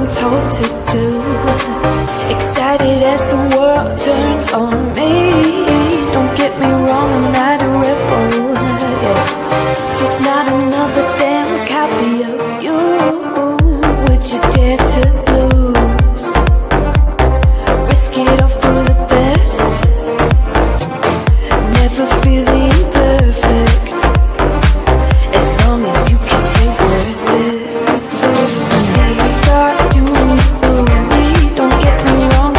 I'm told to do. Excited as the world turns on me. Don't get me wrong, I'm not a rebel, yeah. Just not another damn copy of you. Would you dare to lose? Risk it all for the best. Never feeling perfect. As long as you can say worth it. Start doing you. Don't get me wrong.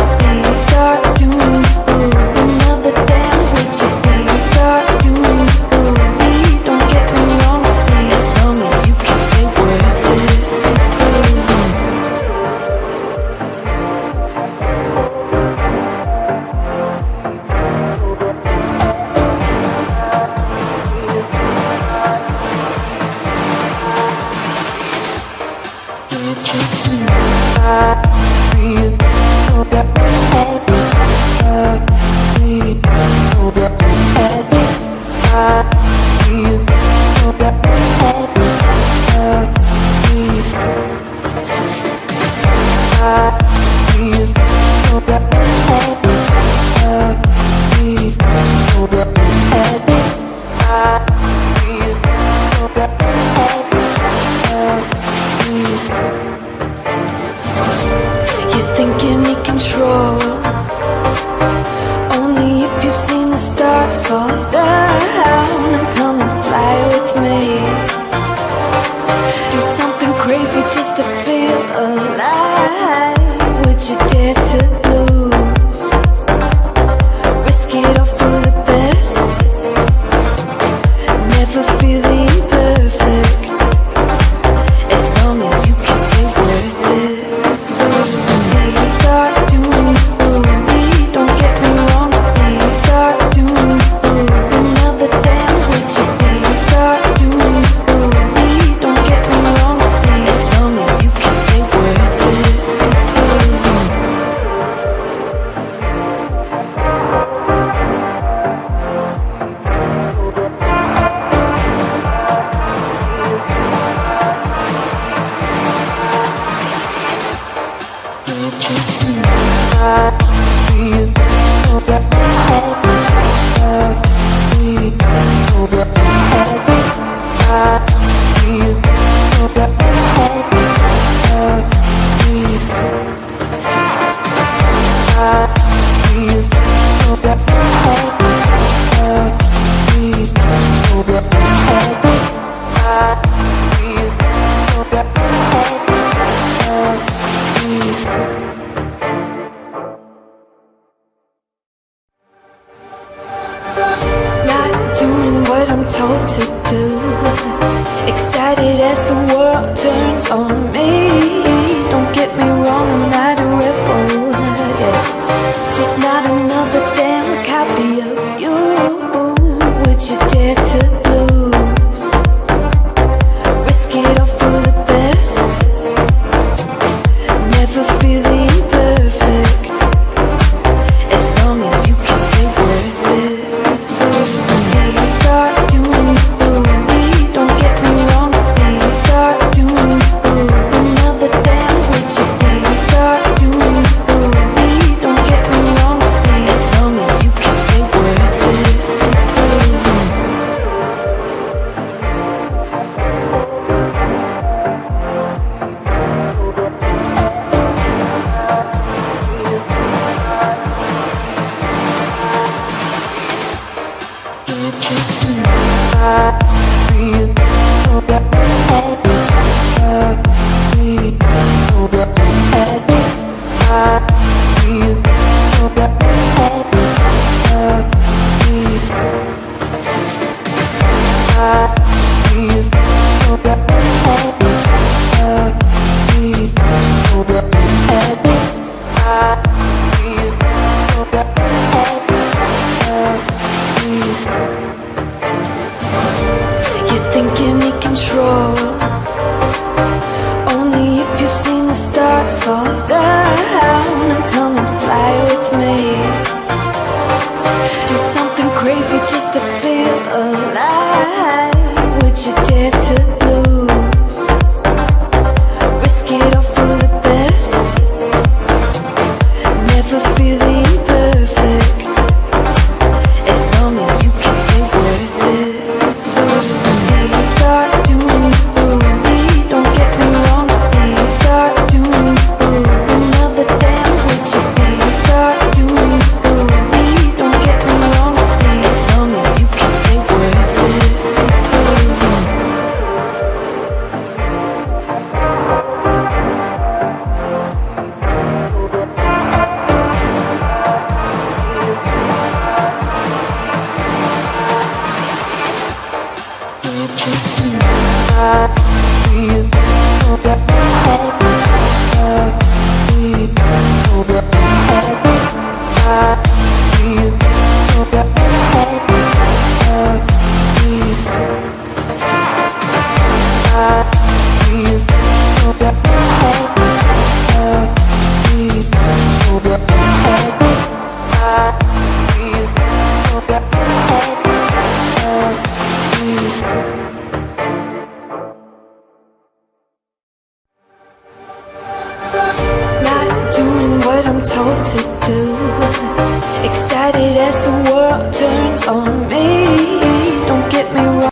Start doing you. Another damn would you be? Start doing you. Don't get me wrong. As long as you can say worth it. You think you need control, only if you've seen the stars fall down. And come and fly with me. Do something crazy just to feel alive. Would you dare to lose? Risk it all for the best. Never feeling perfect. As long as you can say worth it. Start doing you. Don't get me wrong. Start doing you. Another damn would you be? Start doing you. Don't get me wrong. As long as you can say worth it. Not doing what I'm told to do. Excited as the world turns on me.